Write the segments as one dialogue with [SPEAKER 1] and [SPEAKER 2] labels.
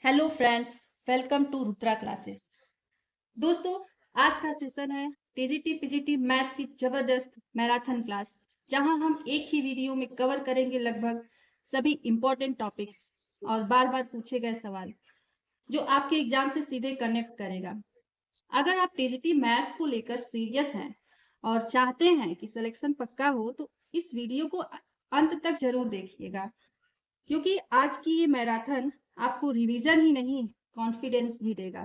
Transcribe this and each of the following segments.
[SPEAKER 1] Hello friends, welcome to Rudra classes. दोस्तों, आज का सेशन है टीजीटी पीजीटी मैथ की जबरदस्त मैराथन क्लास, जहां हम एक ही वीडियो में कवर करेंगे लगभग सभी इंपॉर्टेंट टॉपिक्स और बार बार पूछे गए सवाल जो आपके एग्जाम से सीधे कनेक्ट करेगा। अगर आप टीजीटी मैथ्स को लेकर सीरियस हैं और चाहते हैं कि सिलेक्शन पक्का हो तो इस वीडियो को अंत तक जरूर देखिएगा, क्योंकि आज की ये मैराथन आपको रिवीजन ही नहीं, कॉन्फिडेंस भी देगा।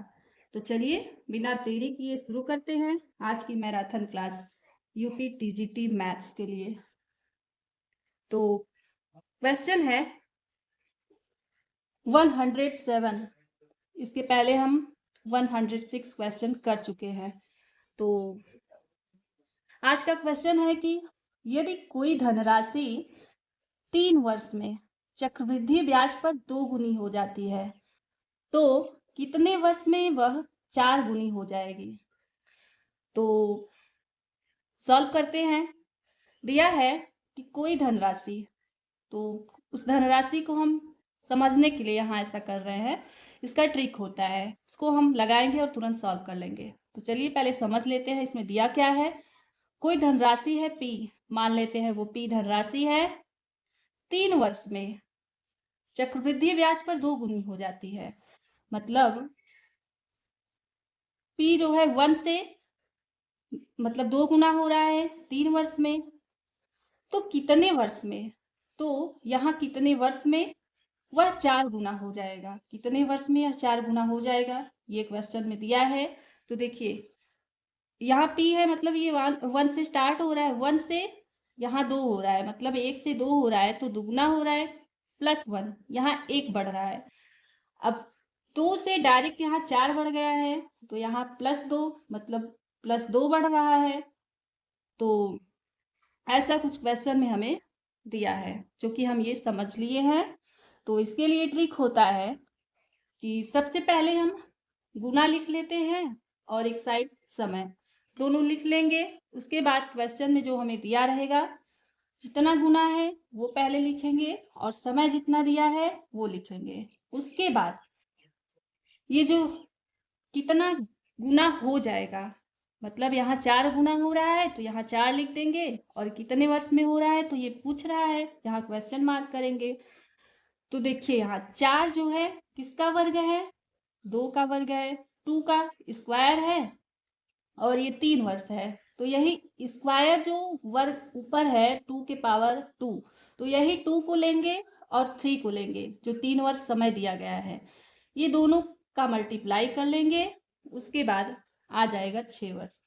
[SPEAKER 1] तो चलिए, बिना देरी किए शुरू करते हैं आज की marathon class UP TGT maths के लिए। तो क्वेश्चन है 107। इसके पहले हम 106 क्वेश्चन कर चुके हैं। तो आज का क्वेश्चन है कि यदि कोई धनराशि 3 वर्ष में चक्रवृद्धि ब्याज पर 2 गुनी हो जाती है तो कितने वर्ष में वह 4 गुनी हो जाएगी। तो सॉल्व करते हैं। दिया है कि कोई धनराशि, तो उस धनराशि को हम समझने के लिए यहाँ ऐसा कर रहे हैं। इसका ट्रिक होता है, उसको हम लगाएंगे और तुरंत सॉल्व कर लेंगे। तो चलिए पहले समझ लेते हैं इसमें दिया क्या है। कोई धनराशि है P, मान लेते हैं वो P धनराशि है, 3 वर्ष में चक्रवृद्धि ब्याज पर 2 गुनी हो जाती है। मतलब P जो है 1 से मतलब 2 गुना हो रहा है 3 वर्ष में। तो कितने वर्ष में, तो यहाँ कितने वर्ष में वह 4 गुना हो जाएगा। कितने वर्ष में यह 4 गुना हो जाएगा, ये क्वेश्चन में दिया है। तो देखिए, यहाँ P है, मतलब ये 1 से स्टार्ट हो रहा है, 1 से यहाँ 2 हो रहा है, मतलब 1 से 2 हो रहा है तो दुगुना हो रहा है, +1 यहाँ 1 बढ़ रहा है। अब 2 से डायरेक्ट यहाँ 4 बढ़ गया है तो यहाँ +2, मतलब +2 बढ़ रहा है। तो ऐसा कुछ क्वेश्चन में हमें दिया है, जो कि हम ये समझ लिए हैं। तो इसके लिए ट्रिक होता है कि सबसे पहले हम गुना लिख लेते हैं और एक साइड समय, दोनों लिख लेंगे। उसके बाद क्वेश्चन में जो हमें दिया रहेगा, जितना गुना है वो पहले लिखेंगे और समय जितना दिया है वो लिखेंगे। उसके बाद ये जो कितना गुना हो जाएगा, मतलब यहाँ 4 गुना हो रहा है तो यहाँ 4 लिख देंगे, और कितने वर्ष में हो रहा है तो ये पूछ रहा है, यहाँ क्वेश्चन मार्क करेंगे। तो देखिए, यहाँ 4 जो है किसका वर्ग है, 2 का वर्ग है, 2 का स्क्वायर है, और ये 3 वर्ष है तो यही स्क्वायर जो वर्ग ऊपर है 2 के पावर 2, तो यही 2 को लेंगे और 3 को लेंगे, जो 3 वर्ष समय दिया गया है, ये दोनों का मल्टीप्लाई कर लेंगे। उसके बाद आ जाएगा 6 वर्ष।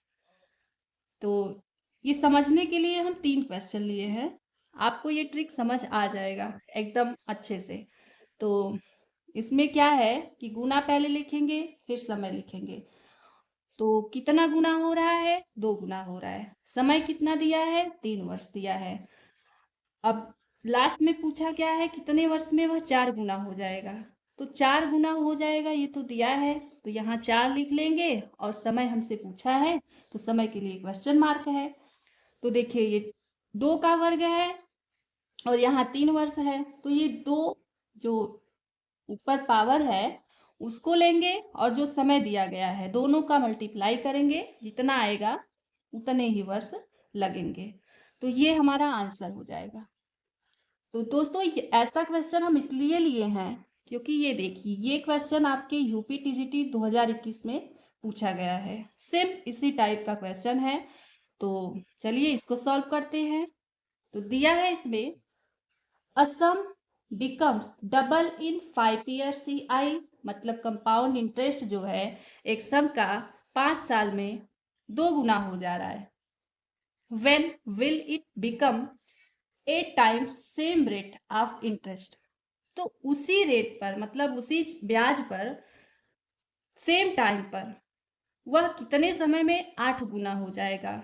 [SPEAKER 1] तो ये समझने के लिए हम 3 क्वेश्चन लिए हैं, आपको ये ट्रिक समझ आ जाएगा एकदम अच्छे से। तो इसमें क्या है कि गुना पहले लिखेंगे फिर समय लिखेंगे। तो कितना गुना हो रहा है, 2 गुना हो रहा है। समय कितना दिया है, 3 वर्ष दिया है। अब लास्ट में पूछा क्या है, कितने वर्ष में वह 4 गुना हो जाएगा। तो 4 गुना हो जाएगा ये तो दिया है, तो यहाँ 4 लिख लेंगे, और समय हमसे पूछा है तो समय के लिए क्वेश्चन मार्क है। तो देखिए, ये 2 का वर्ग है और यहाँ 3 वर्ष है, तो ये 2 जो ऊपर पावर है उसको लेंगे और जो समय दिया गया है दोनों का मल्टीप्लाई करेंगे, जितना आएगा उतने ही वर्ष लगेंगे। तो ये हमारा आंसर हो जाएगा। तो दोस्तों, ऐसा क्वेश्चन हम इसलिए लिए हैं क्योंकि ये देखिए, ये क्वेश्चन आपके यूपी टीजीटी 2021 में पूछा गया है, सेम इसी टाइप का क्वेश्चन है। तो चलिए इसको सॉल्व करते हैं। तो दिया है इसमें, A sum becomes double in 5 years CI, मतलब कंपाउंड इंटरेस्ट जो है एक सम का 5 साल में 2 गुना हो जा रहा है। When will it become 8 times same rate of interest? तो उसी रेट पर, मतलब उसी ब्याज पर, सेम टाइम पर वह कितने समय में 8 गुना हो जाएगा।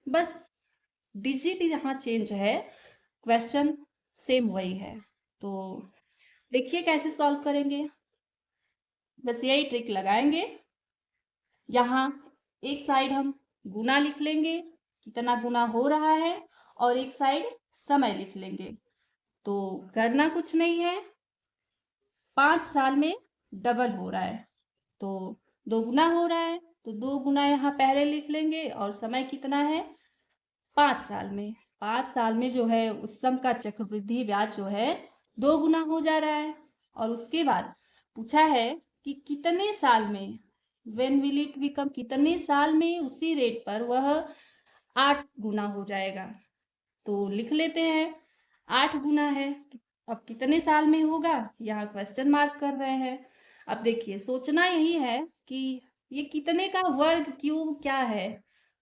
[SPEAKER 1] बस डिजिट यहाँ चेंज है, क्वेश्चन सेम वही है। तो देखिए कैसे सॉल्व करेंगे, बस यही ट्रिक लगाएंगे। यहाँ एक साइड हम गुना लिख लेंगे, कितना गुना हो रहा है, और एक साइड समय लिख लेंगे। तो करना कुछ नहीं है, 5 साल में डबल हो रहा है, तो 2 गुना हो रहा है, तो 2 गुना यहाँ पहले लिख लेंगे और समय कितना है 5 साल में। 5 साल में जो है उस सम का चक्रवृद्धि ब्याज जो है 2 गुना हो जा रहा है। और उसके बाद पूछा है कि कितने साल में, व्हेन विल इट बिकम, कितने साल में उसी रेट पर वह 8 गुना हो जाएगा। तो लिख लेते हैं 8 गुना है। अब कितने साल में होगा, यहाँ क्वेश्चन मार्क कर रहे हैं। अब देखिए सोचना यही है कि ये कितने का वर्ग क्यूब क्या है,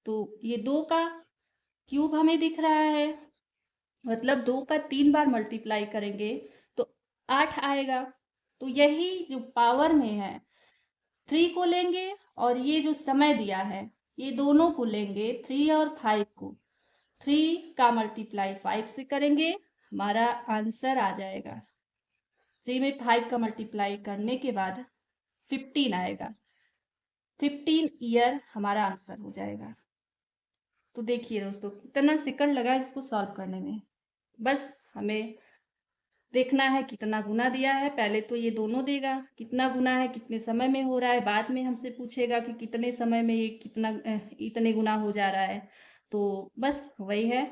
[SPEAKER 1] तो ये 2 का क्यूब हमें दिख रहा है, मतलब 2 का 3 बार मल्टीप्लाई करेंगे तो 8 आएगा। तो यही जो पावर में है 3 को लेंगे और ये जो समय दिया है ये दोनों को लेंगे, 3 और 5 को। 3 का मल्टीप्लाई 5 से करेंगे, हमारा आंसर आ जाएगा। 3 में 5 का मल्टीप्लाई करने के बाद 15 आएगा। 15 ईयर हमारा आंसर हो जाएगा। तो देखिए दोस्तों कितना सेकंड लगा इसको सॉल्व करने में। बस हमें देखना है कितना गुना दिया है, पहले तो ये दोनों देगा कितना गुना है, कितने समय में हो रहा है, बाद में हमसे पूछेगा कि कितने समय में ये कितना इतने गुना हो जा रहा है। तो बस वही है,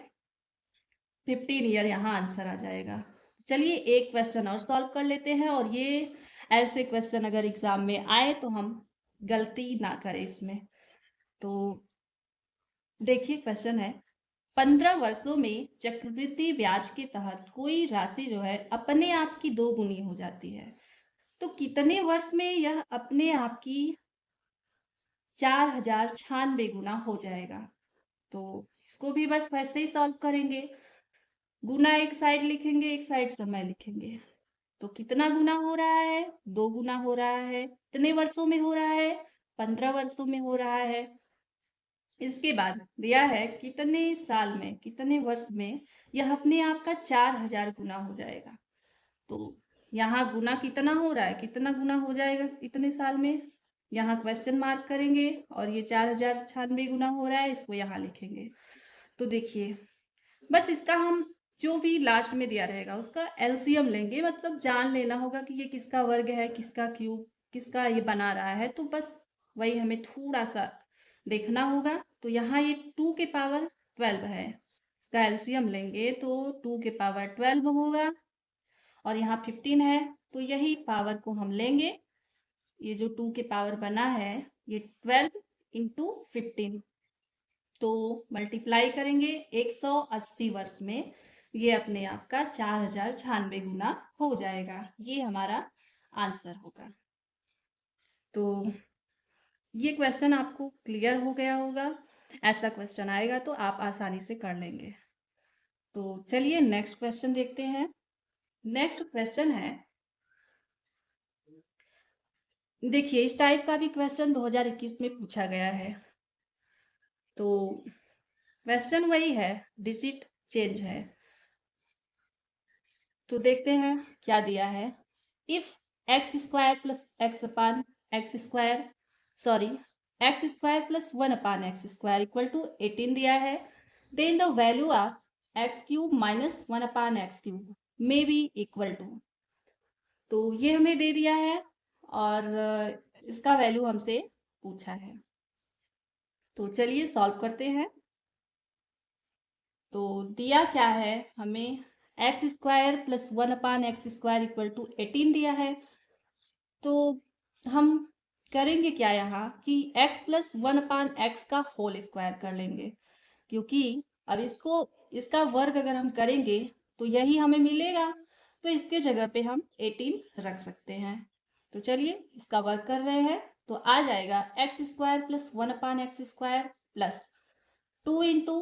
[SPEAKER 1] 15 ईयर यहाँ आंसर आ जाएगा। चलिए एक क्वेश्चन और सॉल्व कर लेते हैं, और ये ऐसे क्वेश्चन अगर एग्जाम में आए तो हम गलती ना करें इसमें। तो देखिए क्वेश्चन है, 15 वर्षों में चक्रवृद्धि ब्याज के तहत कोई राशि जो है अपने आप की 2 गुनी हो जाती है, तो कितने वर्ष में यह अपने आप की 4096 गुना हो जाएगा। तो इसको भी बस वैसे ही सॉल्व करेंगे, गुना एक साइड लिखेंगे एक साइड समय लिखेंगे। तो कितना गुना हो रहा है, 2 गुना हो रहा है, कितने वर्षों में हो रहा है, 15 वर्षों में हो रहा है। इसके बाद दिया है कितने साल में, कितने वर्ष में यह अपने आप का 4000 गुना हो जाएगा। तो यहाँ गुना कितना हो रहा है, कितना गुना हो जाएगा इतने साल में, यहाँ क्वेश्चन मार्क करेंगे और ये 4096 गुना हो रहा है इसको यहाँ लिखेंगे। तो देखिए बस इसका हम जो भी लास्ट में दिया रहेगा उसका एलसीएम लेंगे, मतलब जान लेना होगा कि ये किसका वर्ग है, किसका क्यूब, किसका ये बना रहा है। तो बस वही हमें थोड़ा सा देखना होगा। तो यहाँ ये 2 के पावर 12 है, इसका एलसीएम लेंगे तो 2 के पावर 12 होगा, और यहाँ 15 है तो यही पावर को हम लेंगे, ये जो 2 के पावर बना है ये 12 इंटू 15, तो मल्टीप्लाई करेंगे 180 वर्ष में ये अपने आप का 4096 गुना हो जाएगा। ये हमारा आंसर होगा। तो ये क्वेश्चन आपको क्लियर हो गया होगा, ऐसा क्वेश्चन आएगा तो आप आसानी से कर लेंगे। तो चलिए नेक्स्ट क्वेश्चन देखते हैं। नेक्स्ट क्वेश्चन है, देखिए इस टाइप का भी क्वेश्चन 2021 में पूछा गया है। तो क्वेश्चन वही है, डिजिट चेंज है। तो देखते हैं क्या दिया है। If x square plus x upon x square, sorry x square plus 1 upon x square equal to 18 दिया है, then the value of x cube minus 1 upon x cube may be equal to. तो ये हमें दे दिया है और इसका value हमसे पूछा है। तो चलिए सॉल्व करते हैं। तो दिया क्या है हमें, x square plus 1 upon x square equal to 18 दिया है। तो हम करेंगे क्या यहाँ कि x प्लस 1 अपान एक्स का होल स्क्वायर कर लेंगे, क्योंकि अब इसको, इसका वर्ग अगर हम करेंगे तो यही हमें मिलेगा, तो इसके जगह पे हम 18 रख सकते हैं। तो चलिए इसका वर्ग कर रहे हैं, तो आ जाएगा x square plus 1 upon x square plus 2 into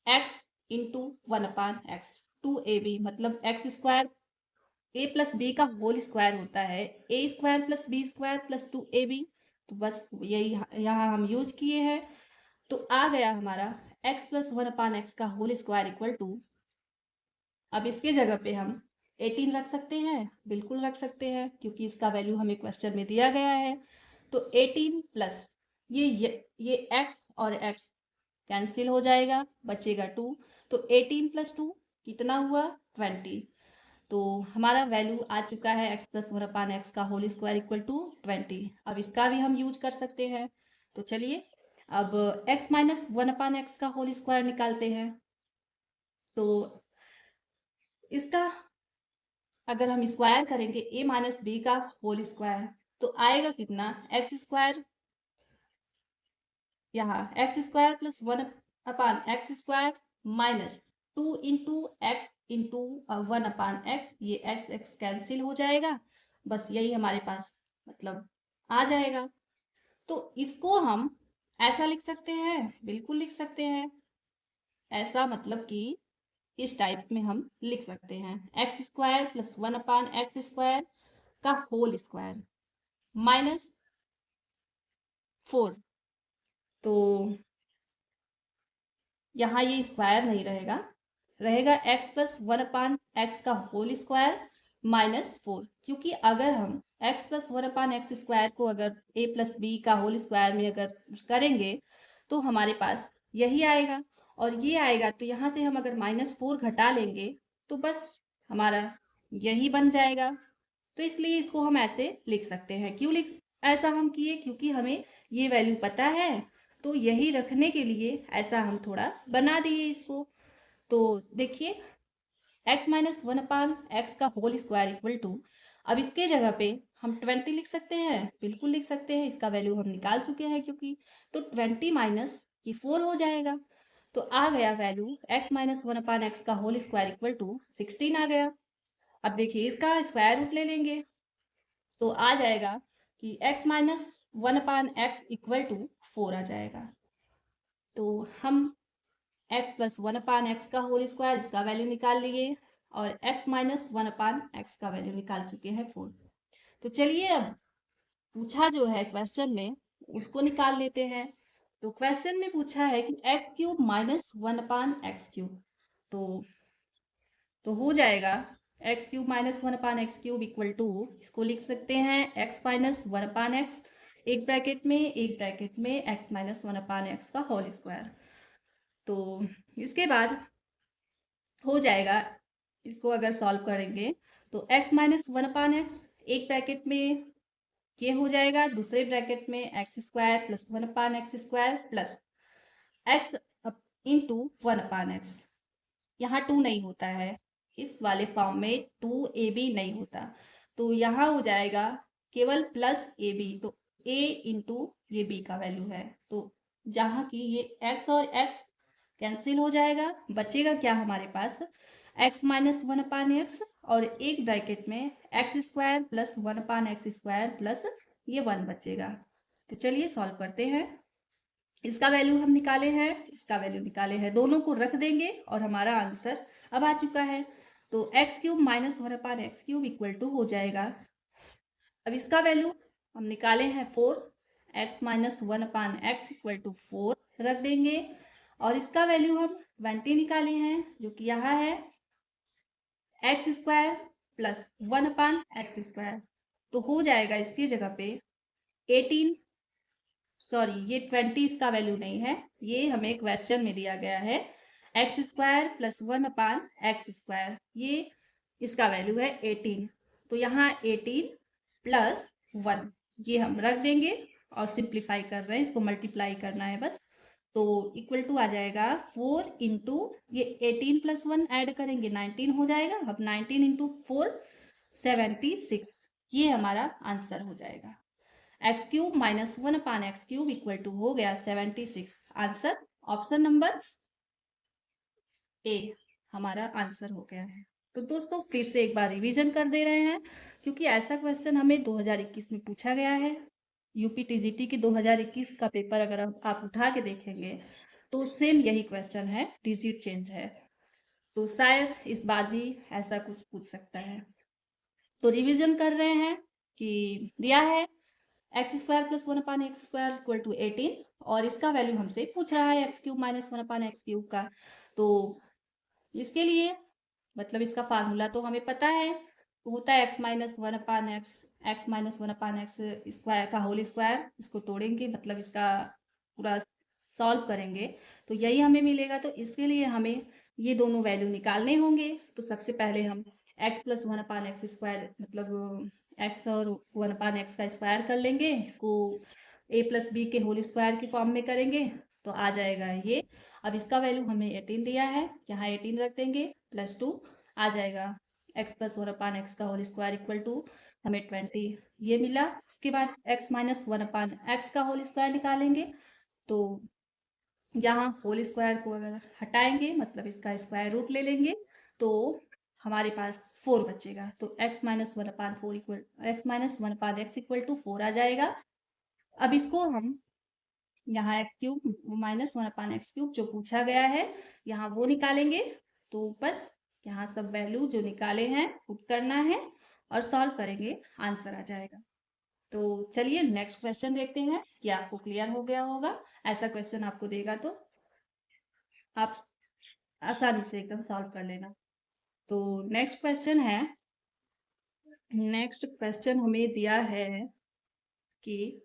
[SPEAKER 1] x into 1 upon x, 2ab, मतलब x square a plus b का होल स्क्वायर होता है a square plus b square plus 2ab। तो बस यही यहाँ हम यूज किए हैं। तो आ गया हमारा x प्लस 1 अपान एक्स का होल स्क्वायर इक्वल टू, अब इसके जगह पे हम 18 रख सकते हैं, बिल्कुल रख सकते हैं क्योंकि इसका वैल्यू हमें क्वेश्चन में दिया गया है। तो 18 प्लस ये x और x कैंसिल हो जाएगा, बचेगा 2। तो 18 प्लस 2 कितना हुआ 20। तो हमारा वैल्यू आ चुका है x plus one upon x का होल स्क्वायर इक्वल टू 20। अब इसका भी हम यूज कर सकते हैं। तो चलिए अब x minus one upon x का होल स्क्वायर निकालते हैं। तो इसका अगर हम स्क्वायर करेंगे a माइनस बी का होल स्क्वायर तो आएगा कितना, एक्स स्क्वायर, यहाँ x square plus one upon x square minus 2 into x into one upon x, ये एक्स एक्स कैंसिल हो जाएगा, बस यही हमारे पास मतलब आ जाएगा। तो इसको हम ऐसा लिख सकते हैं, बिल्कुल लिख सकते हैं ऐसा, मतलब कि इस टाइप में हम लिख सकते हैं x square plus one upon x square का होल स्क्वायर माइनस 4। तो यहाँ ये स्क्वायर नहीं रहेगा, रहेगा x plus one upon x का होल स्क्वायर माइनस 4, क्योंकि अगर हम x plus one upon x square को अगर ए प्लस बी का होल स्क्वायर में अगर करेंगे तो हमारे पास यही आएगा, और ये आएगा तो यहाँ से हम अगर -4 घटा लेंगे तो बस हमारा यही बन जाएगा। तो इसलिए इसको हम ऐसे लिख सकते हैं। क्यों लिख ऐसा हम किए, क्योंकि हमें ये वैल्यू पता है, तो यही रखने के लिए ऐसा हम थोड़ा बना दिए इसको। तो देखिए x minus one upon x का होल स्क्वायर इक्वल टू, अब इसके जगह पे हम 20 लिख सकते हैं, बिल्कुल लिख सकते हैं, इसका वैल्यू हम निकाल चुके हैं क्योंकि। तो 20 माइनस की 4 हो जाएगा, तो आ गया value x minus one upon x का होल स्क्वायर इक्वल टू 16 आ गया। अब देखिए इसका स्क्वायर रूट ले लेंगे तो आ जाएगा कि x minus one upon x equal to 4 आ जाएगा। तो हम x plus one upon x का होल स्क्वायर, इसका वैल्यू निकाल लिए, और x minus one upon x का वैल्यू निकाल चुके हैं 4। तो चलिए अब पूछा जो है क्वेश्चन में उसको निकाल लेते हैं। तो क्वेश्चन में पूछा है कि x cube minus one upon x cube, तो हो जाएगा x cube minus one upon x cube equal to, इसको लिख सकते हैं x minus one upon x, एक ब्रैकेट में x minus one upon x का होल स्क्वायर। तो इसके बाद हो जाएगा, इसको अगर सॉल्व करेंगे तो x minus one upon x, एक ब्रैकेट में ये हो जाएगा, दूसरे ब्रैकेट में x square plus one upon x square plus x into one upon x, यहाँ 2 नहीं होता है, इस वाले फॉर्म में 2ab नहीं होता, तो यहाँ हो जाएगा केवल प्लस ab, तो a इंटू ये b का वैल्यू है, तो जहाँ की ये x और x कैंसिल हो जाएगा, बचेगा क्या हमारे पास x minus one upon x, और एक ब्रैकेट में x square plus one upon x square plus ये 1 बचेगा। तो चलिए सॉल्व करते हैं। इसका वैल्यू हम निकाले हैं, इसका वैल्यू निकाले हैं, दोनों को रख देंगे और हमारा आंसर अब आ चुका है। तो x cube minus one upon x cube equal to हो जाएगा, अब इसका वैल्यू हम निकाले हैं 4, x minus one upon x equal to 4 रख देंगे, और इसका वैल्यू हम 20 निकाले हैं जो कि यहाँ है x square plus one upon x square, तो हो जाएगा इसकी जगह पे 18, सॉरी ये 20 इसका वैल्यू नहीं है, ये हमें क्वेश्चन में दिया गया है x square plus one upon x square, ये इसका वैल्यू है 18, तो यहाँ 18 प्लस 1 ये हम रख देंगे और सिंप्लीफाई कर रहे हैं, इसको मल्टीप्लाई करना है बस, तो इक्वल टू आ जाएगा 4 इंटू ये 18 प्लस 1 ऐड करेंगे 19 हो जाएगा, अब 19 इंटू 4 76, ये हमारा आंसर हो जाएगा। X cube minus one upon x cube equal to हो गया 76, आंसर ऑप्शन नंबर ए हमारा आंसर हो गया है। तो दोस्तों फिर से एक बार रिवीजन कर दे रहे हैं, क्योंकि ऐसा क्वेश्चन हमें 2021 में पूछा गया है, यूपी टीजीटी की 2021 का पेपर अगर आप उठा के देखेंगे तो सेम यही क्वेश्चन है, डिजिट चेंज है, तो शायद इस बार भी ऐसा कुछ पूछ सकता है। तो रिवीजन कर रहे हैं कि दिया है x square plus one upon x square equal to 18, और इसका वैल्यू हमसे पूछ रहा है x cube minus one upon x cube का। तो इसके लिए मतलब इसका फार्मूला तो हमें पता है, तो होता है x minus one upon x minus one upon x square का होल स्क्वायर, इसको तोड़ेंगे मतलब इसका पूरा सॉल्व करेंगे तो यही हमें मिलेगा। तो इसके लिए हमें ये दोनों वैल्यू निकालने होंगे, तो सबसे पहले हम x plus one upon x square, मतलब एक्स और वन अपान एक्स का स्क्वायर कर लेंगे, इसको ए प्लस बी के होल स्क्वायर की फॉर्म में करेंगे तो आ जाएगा ये। अब इसका वैल्यू हमें 18 दिया है, यहाँ 18 रख देंगे, प्लस 2 आ जाएगा, x plus one upon x का होल स्क्वायर इक्वल टू हमें 20 ये मिला। उसके बाद x minus one upon x का होल स्क्वायर निकालेंगे, तो यहाँ होल स्क्वायर को अगर हटाएंगे मतलब इसका स्क्वायर रूट ले लेंगे तो हमारे पास 4 बचेगा, तो x minus one upon four equal x minus one upon x equal to 4 आ जाएगा। अब इसको हम यहाँ x cube minus one upon x cube जो पूछा गया है यहाँ वो निकालेंगे, तो बस यहाँ सब वैल्यू जो निकाले हैं पुट करना है और सॉल्व करेंगे, आंसर आ जाएगा। तो चलिए नेक्स्ट क्वेश्चन देखते हैं कि आपको क्लियर हो गया होगा। ऐसा क्वेश्चन आपको देगा तो आप आसानी से एकदम सॉल्व कर लेना। तो नेक्स्ट क्वेश्चन हमें दिया है कि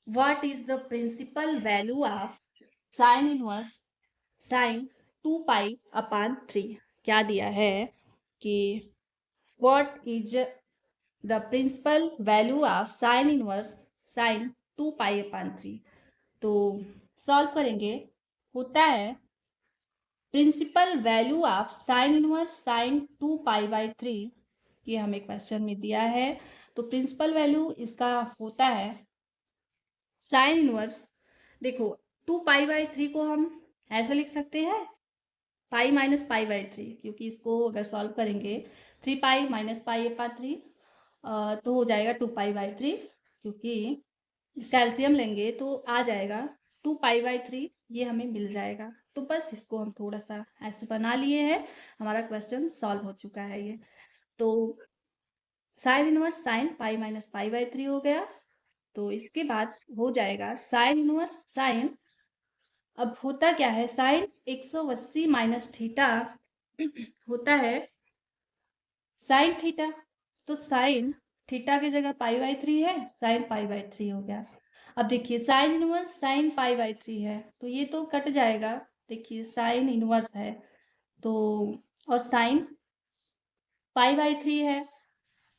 [SPEAKER 1] what is the principal value of sin inverse sin 2 pi upon 3। क्या दिया है कि what is the principal value of sin inverse sin 2 pi upon 3। तो सॉल्व करेंगे, होता है principal value of sine inverse sine 2 pi by 3, ये हमें क्वेश्चन में दिया है। तो प्रिंसिपल वैल्यू इसका होता है साइन इनवर्स, देखो 2 पाई बाई 3 को हम ऐसे लिख सकते हैं पाई माइनस पाई बाई 3, क्योंकि इसको अगर सॉल्व करेंगे 3 पाई माइनस पाई अपॉन 3 तो हो जाएगा 2 पाई बाई 3, क्योंकि इसका एलसीएम लेंगे तो आ जाएगा 2 पाई बाई 3, ये हमें मिल जाएगा। तो बस इसको हम थोड़ा सा ऐसे बना लिए हैं, हमारा क्वेश्चन सॉल्व हो चुका है ये। तो sign inverse sine pi minus pi by 3 हो गया, तो इसके बाद हो जाएगा साइन इनवर्स साइन, अब होता क्या है साइन 180 माइनस थीटा होता है साइन थीटा, तो साइन थीटा की जगह पाई बाई 3 है, साइन पाई बाई 3 हो गया। अब देखिए sign inverse sine pi by 3 है तो ये तो कट जाएगा, देखिए साइन इनवर्स है तो और साइन पाई बाई 3 है,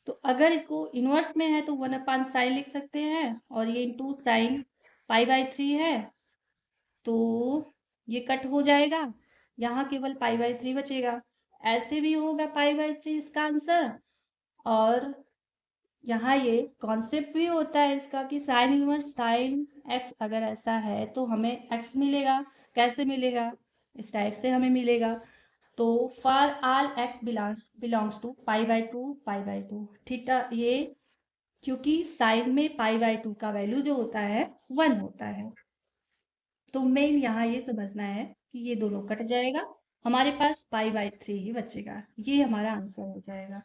[SPEAKER 1] तो अगर इसको इनवर्स में है तो 1 अपान साइन लिख सकते हैं और ये इंटू साइन पाई बाई 3 है, तो ये कट हो जाएगा, यहाँ केवल पाई बाई 3 बचेगा, ऐसे भी होगा पाई बाई 3 इसका आंसर। और यहाँ ये कॉन्सेप्ट भी होता है इसका कि साइन इनवर्स साइन एक्स अगर ऐसा है तो हमें एक्स मिलेगा, कैसे मिलेगा, इस टाइप से हमें मिलेगा। तो for all x belongs to pi by 2 pi by 2 theta, ये क्योंकि साइन में पाई बाई 2 का वैल्यू जो होता है 1 होता है, तो मेन यहाँ ये समझना है कि ये दोनों कट जाएगा, हमारे पास पाई बाई 3 ही बचेगा, ये हमारा आंसर हो जाएगा।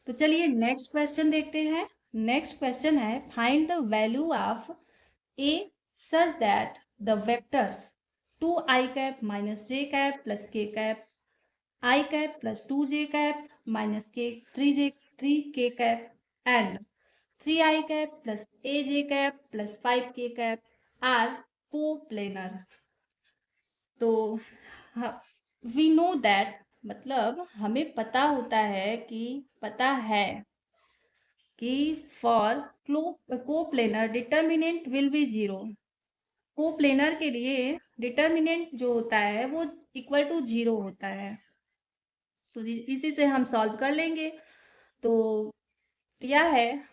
[SPEAKER 1] तो चलिए नेक्स्ट क्वेश्चन देखते हैं। नेक्स्ट क्वेश्चन है find the value of A such that the vectors 2 I cap minus J cap plus के कैप आई कैप प्लस 2 जे कैप माइनस के 3 के cap and 3 I cap plus A J cap plus 5 के cap are coplanar. तो we know that, मतलब हमें पता होता है कि पता है कि for coplanar determinant will be 0, coplanar के लिए डिटर्मिनेंट जो होता है वो इक्वल टू 0 होता है, तो इसी से हम सॉल्व कर लेंगे। तो दिया है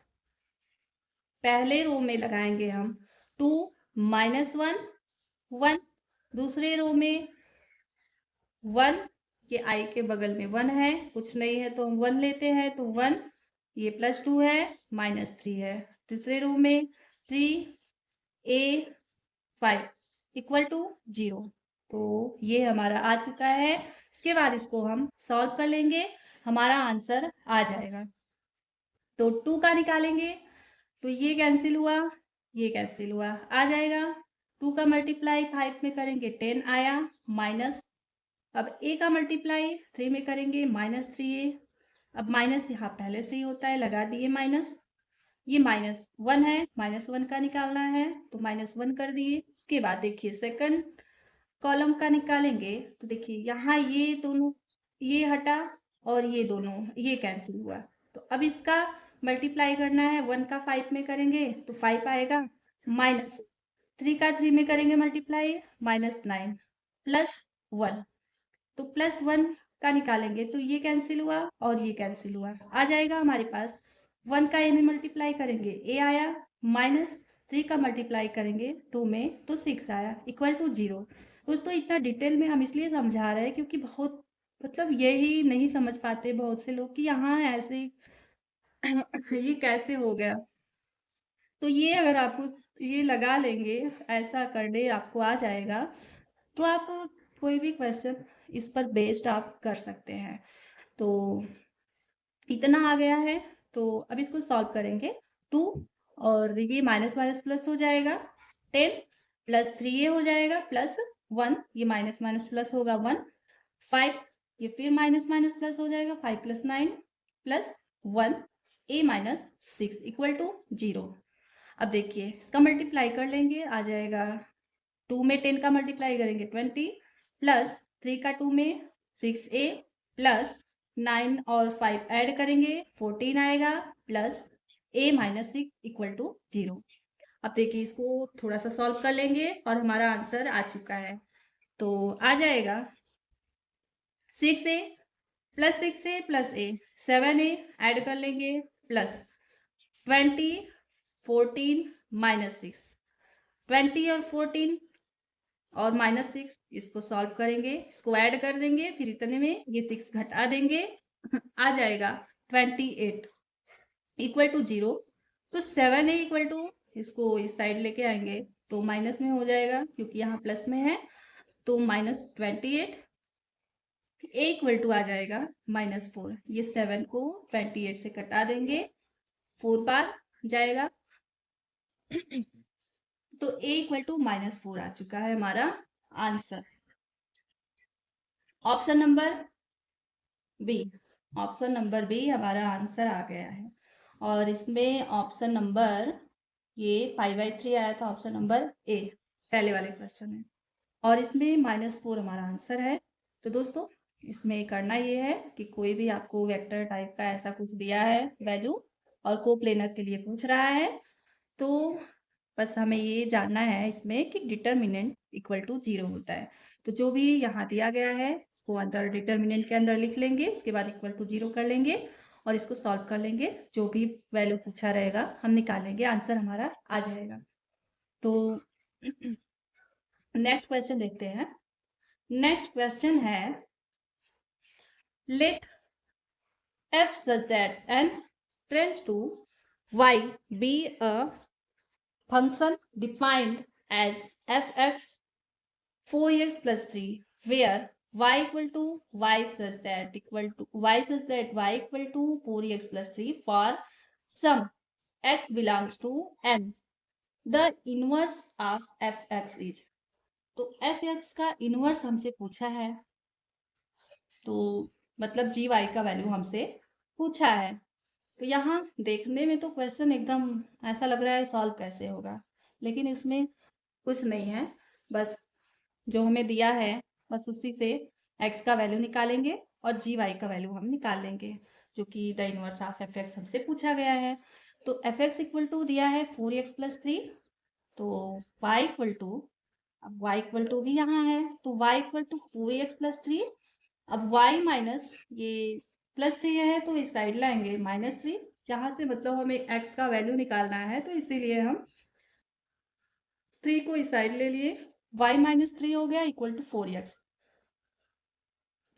[SPEAKER 1] पहले रो में लगाएंगे हम 2 माइनस 1 1, दूसरे रो में 1 के आई के बगल में 1 है, कुछ नहीं है तो हम 1 लेते हैं, तो 1 ये प्लस 2 है माइनस 3 है, तीसरे रो में 3 a 5 इक्वल टू 0, तो ये हमारा आ चुका है। इसके बाद इसको हम सॉल्व कर लेंगे, हमारा आंसर आ जाएगा। तो 2 का निकालेंगे तो ये कैंसिल हुआ, ये कैंसिल हुआ, आ जाएगा 2 का मल्टीप्लाई 5 में करेंगे 10 आया माइनस, अब a का मल्टीप्लाई 3 में करेंगे माइनस 3a, अब माइनस यहाँ पहले से ही होता है लगा दिए माइनस, ये माइनस 1 है, माइनस 1 का निकालना है तो माइनस 1 कर दिए। इसके बाद देखिए सेकंड कॉलम का निकालेंगे तो देखिए यहाँ ये दोनों, ये हटा और ये दोनों, ये कैंसिल हुआ। तो अब इसका मल्टीप्लाई करना है, 1 का 5 में करेंगे तो 5 आएगा, माइनस 3 का 3 में करेंगे मल्टीप्लाई, -9 प्लस 1। तो +1 का निकालेंगे तो ये कैंसिल हुआ और ये कैंसिल हुआ, आ जाएगा हमारे पास 1 का a में मल्टीप्लाई करेंगे a आया, -3 का मल्टीप्लाई करेंगे 2 में तो 6 आया, इक्वल टू 0। दोस्तों इतना डिटेल में हम इसलिए समझा रहे हैं क्योंकि बहुत मतलब यही नहीं समझ पाते बहुत से लोग कि यहाँ ऐसे ये कैसे हो गया। तो ये अगर आपको ये लगा लेंगे, ऐसा करने आपको आ जाएगा तो आप कोई भी क्वेश्चन इस पर बेस्ड आप कर सकते हैं। तो इतना आ गया है, तो अब इसको सॉल्व करेंगे। 2 और ये माइनस माइनस प्लस हो जाएगा, 10 प्लस 3 ये हो जाएगा, प्लस 1 ये माइनस माइनस प्लस होगा 1, 5 ये फिर माइनस माइनस प्लस हो जाएगा, 5 plus 9 plus 1 a minus 6 equal to 0। अब देखिए इसका मल्टीप्लाई कर लेंगे, आ जाएगा 2 में 10 का मल्टीप्लाई करेंगे 20 प्लस 3 का 2 में 6a प्लस 9 और 5 ऐड करेंगे 14 आएगा, plus a minus 6 equal to 0। अब देखिए इसको थोड़ा सा सॉल्व कर लेंगे और हमारा आंसर आ चुका है। तो आ जाएगा 6a plus 6a plus a, 7a add कर लेंगे प्लस 20 14 माइनस 6, 20 और 14 और -6 इसको सॉल्व करेंगे, इसको ऐड कर देंगे, फिर इतने में ये 6 घटा देंगे आ जाएगा 28 इक्वल टू 0। तो 7a इक्वल टू, इसको इस साइड लेके आएंगे तो माइनस में हो जाएगा क्योंकि यहाँ प्लस में है, तो -28 a इक्वल टू आ जाएगा -4। ये 7 को 28 से कटा देंगे, 4 बार जाएगा तो a इक्वल टू -4 आ चुका है हमारा answer. Option number B, option number B हमारा आंसर आ गया है। और इसमें ऑप्शन नंबर ये 5/3 आया था, ऑप्शन नंबर ए पहले वाले क्वेश्चन में, और इसमें -4 हमारा आंसर है। तो दोस्तों इसमें करना ये है कि कोई भी आपको वेक्टर टाइप का ऐसा कुछ दिया है वैल्यू और कोप्लेनर के लिए पूछ रहा है, तो बस हमें ये जानना है इसमें कि डिटर्मिनेंट इक्वल टू 0 होता है। तो जो भी यहाँ दिया गया है इसको अंदर डिटर्मिनेंट के अंदर लिख लेंगे, उसके बाद इक्वल टू 0 कर लेंगे और इसको सॉल्व कर लेंगे, जो भी वैल्यू पूछा रहेगा हम निकालेंगे, आंसर हमारा आ जाएगा। तो नेक्स्ट क्वेश्चन देखते हैं। नेक्स्ट क्वेश्चन है, late f such that n tends to y be a function defined as fx 4x plus 3 where y equal to y such that y equal to 4x plus 3 for some x belongs to n, the inverse of fx is। तो fx का inverse हमसे पूछा है, तो मतलब जी Y का value हमसे पूछा है। तो यहाँ देखने में तो क्वेश्चन एकदम ऐसा लग रहा है सॉल्व कैसे होगा, लेकिन इसमें कुछ नहीं है, बस जो हमें दिया है बस उसी से x का वैल्यू निकालेंगे और जी वाई का वैल्यू हम निकाल लेंगे, जो कि the inverse of f x हमसे पूछा गया है। तो एफ एक्स इक्वल टू दिया है 4x प्लस 3, तो y इक्वल टू, अब y इक्वल टू भी यहाँ है तो y equal to 4x plus 3। अब y माइनस ये प्लस 3 है तो इस साइड लाएंगे -3, यहाँ से मतलब हमें x का वैल्यू निकालना है तो इसीलिए हम 3 को इस साइड ले लिए, y -3 हो गया इक्वल टू 4x।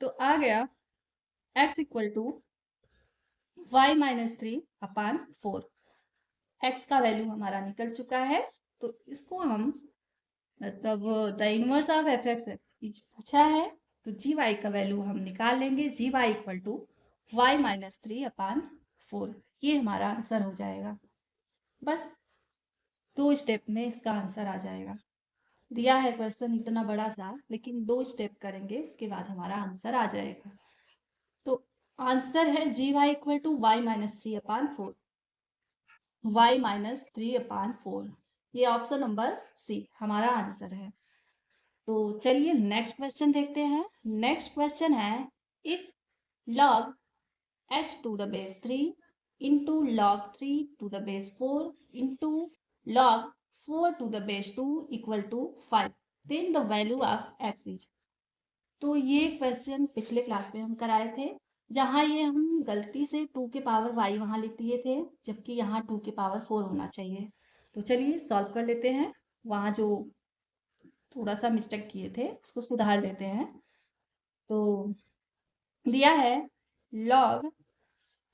[SPEAKER 1] तो आ गया x equal to y -3 upon 4। x का वैल्यू हमारा निकल चुका है, तो इसको हम मतलब the inverse of f x पूछा है तो जी वाई का वैल्यू हम निकाल लेंगे, जी वाई इक्वल टू y -3 अपान 4, ये हमारा आंसर हो जाएगा। बस 2 स्टेप में इसका आंसर आ जाएगा। दिया है क्वेश्चन इतना बड़ा सा, लेकिन 2 स्टेप करेंगे उसके बाद हमारा आंसर आ जाएगा। तो आंसर है जी y equal to y -3 upon 4, y -3 अपान 4, ये ऑप्शन नंबर सी हमारा आंसर है। तो चलिए नेक्स्ट क्वेश्चन देखते हैं। नेक्स्ट क्वेश्चन है, if log h to the base 3 into log 3 to the base 4 into log 4 to the base 2 equal to 5, then the value of x is। तो ये question पिछले क्लास में हम कराए थे, जहाँ ये हम गलती से 2 के पावर y वहाँ लिख दिए थे, जबकि यहाँ 2 के पावर 4 होना चाहिए। तो चलिए सॉल्व कर लेते हैं, वहाँ जो थोड़ा सा मिस्टेक किए थे उसको सुधार लेते हैं। तो दिया है log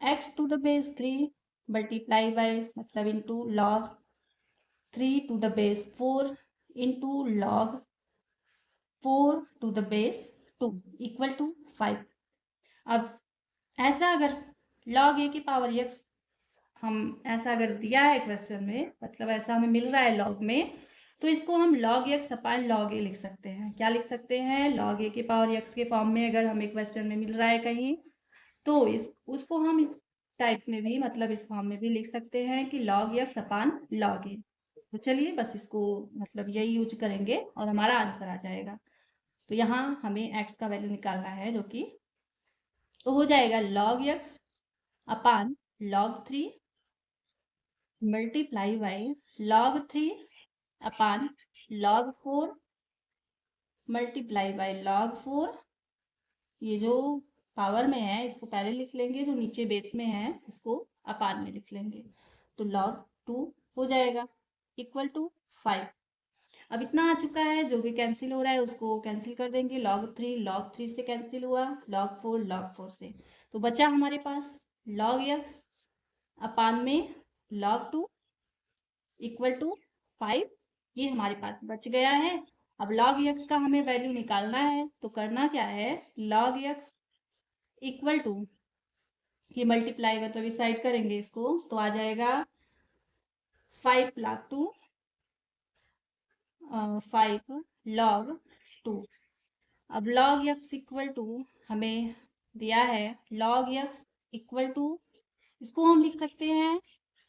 [SPEAKER 1] x to the base 3 multiply by मतलब into log 3 to the base 4 into log 4 to the base 2 equal to 5। अब ऐसा अगर log a की पावर x हम ऐसा अगर दिया है क्वेश्चन में, मतलब ऐसा हमें मिल रहा है log में, तो इसको हम log x upon log a लिख सकते हैं। क्या लिख सकते हैं? log a की पावर x के फॉर्म में अगर हमें क्वेश्चन में मिल रहा है कहीं, तो उसको हम इस टाइप में भी, मतलब इस फॉर्म में भी लिख सकते हैं कि log x upon log a। तो चलिए बस इसको मतलब यही यूज करेंगे और हमारा आंसर आ जाएगा। तो यहाँ हमें x का वैल्यू निकालना है, जो कि तो हो जाएगा log x upon log 3 multiply by log 3 upon log 4 multiply by log 4। ये जो पावर में है इसको पहले लिख लेंगे, जो नीचे बेस में है उसको अपान में लिख लेंगे। तो log 2 हो जाएगा इक्वल टू 5। अब इतना आ चुका है, जो भी कैंसिल हो रहा है उसको कैंसिल कर देंगे। log 3 से कैंसिल हुआ, log 4 से। तो बचा हमारे पास log x अपान में log 2 इक्वल टू 5। ये हमारे पास बच गया है। अब log x का हमें वैल्यू निकालना है, तो करना क्या है, log x इक्वल टू, ये मल्टीप्लाई मतलब इस साइड करेंगे इसको, तो आ जाएगा 5 log 2 5 log 2। अब log x इक्वल टू हमें दिया है log x इक्वल टू, इसको हम लिख सकते हैं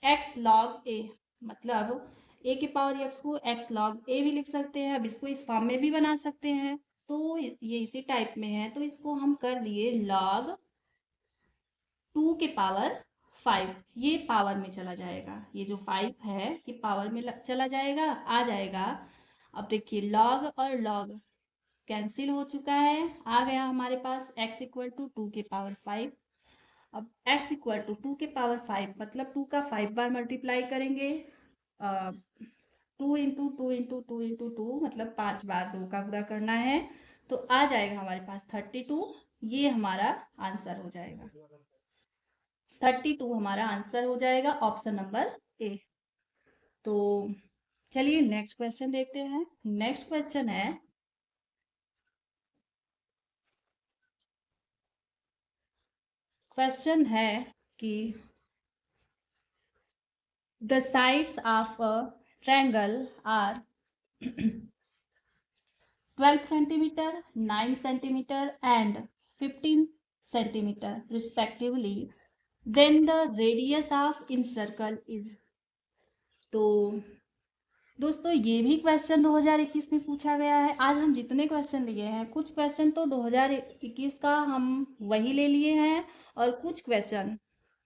[SPEAKER 1] x log a, मतलब a के पावर x को x log a भी लिख सकते हैं। अब इसको इस फॉर्म में भी बना सकते हैं, तो ये इसी टाइप में है, तो इसको हम कर दिए log 2 के पावर 5। ये पावर में चला जाएगा, ये जो 5 है ये पावर में चला जाएगा, आ जाएगा। अब देखिए log और log कैंसिल हो चुका है, आ गया हमारे पास x इक्वल टू 2 के पावर 5। अब x इक्वल टू 2 के पावर 5 मतलब 2 का 5 बार मल्टीप्लाई करेंगे, 2 इंटू 2 इंटू 2 इंटू 2 मतलब 5 बार 2 का गुणा करना है, तो आ जाएगा हमारे पास 32। ये हमारा आंसर हो जाएगा, 32 हमारा आंसर हो जाएगा, ऑप्शन नंबर ए। तो चलिए नेक्स्ट क्वेश्चन देखते हैं। नेक्स्ट क्वेश्चन है, क्वेश्चन है कि the sides of a triangle are 12 centimeter, 9 centimeter and 15 centimeter respectively, then the radius of encircle is। तो दोस्तों ये भी क्वेश्चन 2021 में पूछा गया है। आज हम जितने क्वेश्चन लिए हैं, कुछ क्वेश्चन तो 2021 का हम वही ले लिए हैं, और कुछ क्वेश्चन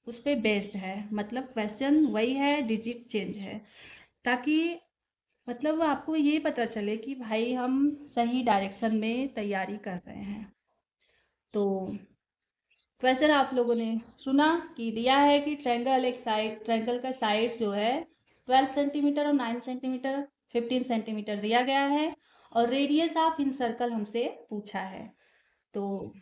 [SPEAKER 1] उस पर बेस्ड है, मतलब क्वेश्चन वही है, डिजिट चेंज है, ताकि मतलब आपको ये पता चले कि भाई हम सही डायरेक्शन में तैयारी कर रहे हैं। तो क्वेश्चन आप लोगों ने सुना कि दिया है कि ट्रायंगल का साइड्स जो है 12 सेंटीमीटर और 9 सेंटीमीटर 15 सेंटीमीटर दिया गया है, और रेडियस ऑफ इन सर्कल हमसे पूछा है। तो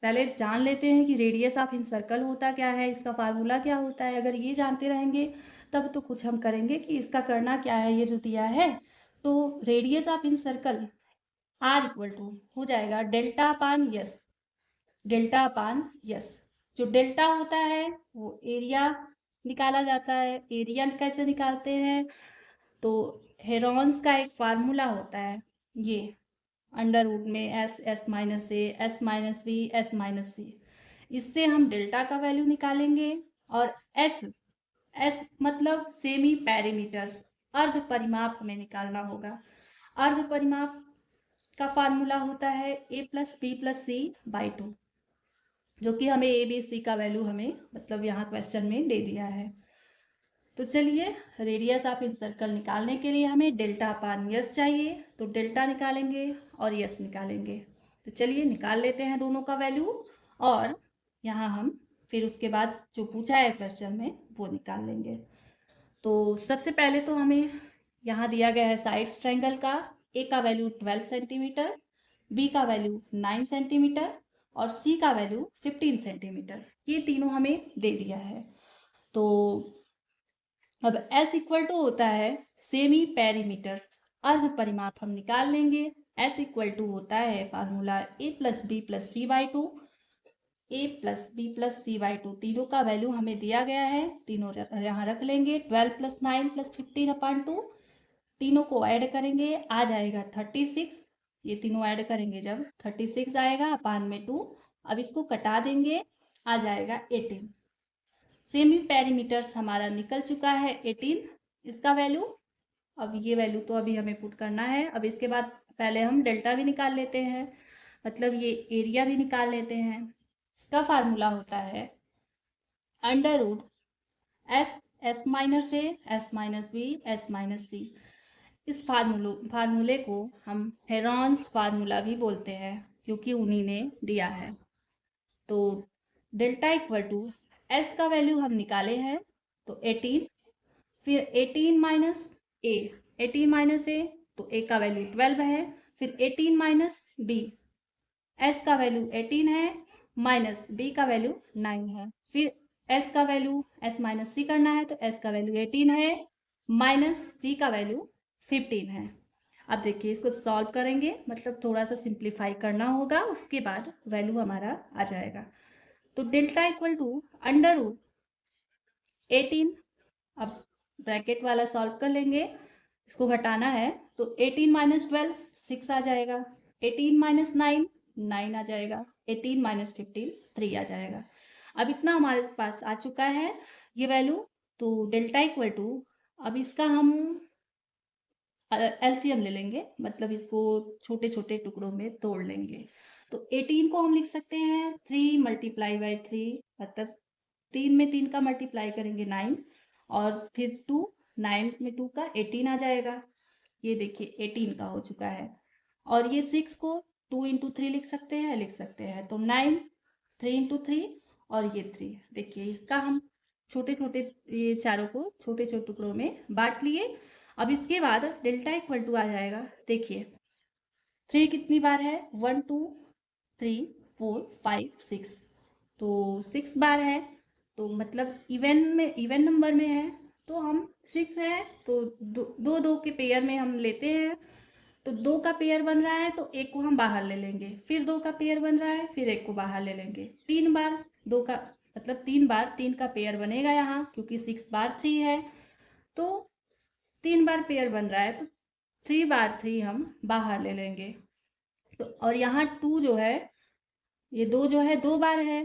[SPEAKER 1] पहले जान लेते हैं कि रेडियस ऑफ इन सर्कल होता क्या है, इसका फार्मूला क्या होता है। अगर ये जानते रहेंगे तब तो कुछ हम करेंगे कि इसका करना क्या है, ये जो दिया है। तो radius of incircle r equal to हो जाएगा delta upon s, delta upon s. जो डेल्टा होता है वो एरिया निकाला जाता है। एरिया कैसे निकालते हैं, तो हेरॉन्स का एक फार्मूला होता है, ये अंडर रूट में s minus a s minus b s minus c, इससे हम डेल्टा का वैल्यू निकालेंगे। और एस एस मतलब सेमी पैरीमीटर्स, अर्ध परिमाप हमें निकालना होगा। अर्ध परिमाप का फार्मूला होता है a plus b plus c by 2, जो कि हमें ए बी सी का वैल्यू हमें मतलब यहाँ क्वेश्चन में दे दिया है। तो चलिए, रेडियस ऑफ इन सर्कल निकालने के लिए हमें डेल्टा अपान यस चाहिए, तो डेल्टा निकालेंगे और यस निकालेंगे। तो चलिए निकाल लेते हैं दोनों का वैल्यू, और यहाँ हम फिर उसके बाद जो पूछा है क्वेश्चन में वो निकाल लेंगे। तो सबसे पहले तो हमें यहाँ दिया गया है साइड्स ट्रायंगल का, ए का वैल्यू 12 सेंटीमीटर, बी का वैल्यू 9 सेंटीमीटर और सी का वैल्यू 15 सेंटीमीटर, ये तीनों हमें दे दिया है। तो अब S इक्वल टू होता है सेमी पेरीमीटर्स, अर्ध परिमाप हम निकाल लेंगे। S इक्वल टू होता है formula a plus b plus c by 2, a plus b plus c by 2, तीनों का वैल्यू हमें दिया गया है, तीनों यहाँ रख लेंगे। 12 प्लस 9 प्लस 15 अपान 2, तीनों को ऐड करेंगे आ जाएगा 36, ये तीनों ऐड करेंगे जब 36 आएगा अपान में 2, अब इसको कटा देंगे आ जाएगा 18। सेमी पेरीमीटर्स हमारा निकल चुका है 18, इसका वैल्यू। अब ये वैल्यू तो अभी हमें पुट करना है। अब इसके बाद पहले हम डेल्टा भी निकाल लेते हैं, मतलब ये एरिया भी निकाल लेते हैं। इसका फार्मूला होता है under root s minus a s minus b s minus c. इस फार्मूले को हम हेरॉन्स फार्मूला भी बोलते हैं, क्योंकि उन्हीं ने दिया है। तो डेल्टा इक्वल टू एस का वैल्यू हम निकाले हैं तो 18, फिर 18 माइनस ए, 18 माइनस ए तो ए का वैल्यू 12 है, फिर 18 माइनस बी, एस का वैल्यू 18 है माइनस बी का वैल्यू 9 है, फिर एस का वैल्यू एस माइनस सी करना है तो एस का वैल्यू 18 है माइनस सी का वैल्यू 15 है। अब देखिए इसको सॉल्व करेंगे, मतलब थोड़ा सा सिंप्लीफाई करना होगा, उसके बाद वैल्यू हमारा आ जाएगा। तो delta equal to under root 18, अब ब्रैकेट वाला सॉल्व कर लेंगे, इसको घटाना है तो 18 माइनस 12 6 आ जाएगा, 18 माइनस 9 9 आ जाएगा, 18 माइनस 15 3 आ जाएगा। अब इतना हमारे पास आ चुका है ये वैल्यू। तो डेल्टा इक्वल टू, अब इसका हम एलसीएम ले लेंगे, मतलब इसको छोटे छोटे टुकड़ों में तोड़ लेंगे। तो 18 को हम लिख सकते हैं 3 मल्टीप्लाई बाई 3, मतलब 3 में 3 का मल्टीप्लाई करेंगे 9, और फिर 2, 9 में 2 का 18 आ जाएगा। ये देखिए 18 का हो चुका है। और ये 6 को 2 इंटू 3 लिख सकते हैं, तो 9 3 इंटू 3 और ये 3। देखिए इसका हम छोटे छोटे ये चारों को छोटे छोटे टुकड़ों में बांट लिए। अब इसके बाद डेल्टा इक्वल टू आ जाएगा, देखिए 3 कितनी बार है, 1 2 3 4 5 6, तो 6 बार है, तो मतलब इवन नंबर में है, तो हम 6 है तो दो दो के पेयर में हम लेते हैं। तो 2 का पेयर बन रहा है तो एक को हम बाहर ले लेंगे, फिर 2 का पेयर बन रहा है फिर एक को बाहर ले लेंगे। 3 बार 2 का मतलब 3 बार 3 का पेयर बनेगा यहाँ, क्योंकि 6 बार 3 है, तो 3 बार पेयर बन रहा है तो 3 बार 3 हम बाहर ले लेंगे। तो और यहाँ 2 जो है, ये 2 जो है 2 बार है,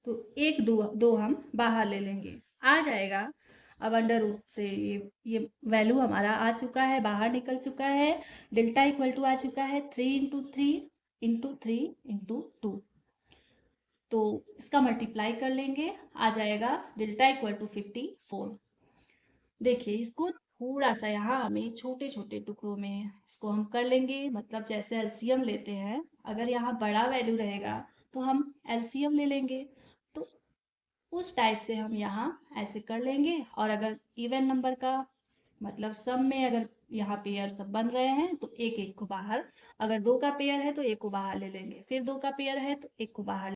[SPEAKER 1] तो एक दो हम बाहर ले लेंगे, आ जाएगा। अब अंडर रूट से ये वैल्यू हमारा आ चुका है, बाहर निकल चुका है। डेल्टा इक्वल टू आ चुका है 3 इंटू 3 इंटू 3 इंटू 2, तो इसका मल्टीप्लाई कर लेंगे आ जाएगा डेल्टा इक्वल टू 54। देखिए इसको थोड़ा सा यहाँ हमें छोटे छोटे टुकड़ों में इसको हम कर लेंगे, मतलब जैसे एलसीएम लेते हैं, अगर यहाँ बड़ा वैल्यू रहेगा तो हम एलसीएम ले लेंगे, तो उस टाइप से हम यहाँ ऐसे कर लेंगे। और अगर इवन नंबर का मतलब सब में अगर यहाँ पेयर सब बन रहे हैं तो एक एक को बाहर, अगर 2 का पेयर है तो एक को बाहर ले लेंगे, फिर 2 का पेयर है तो एक को बाहर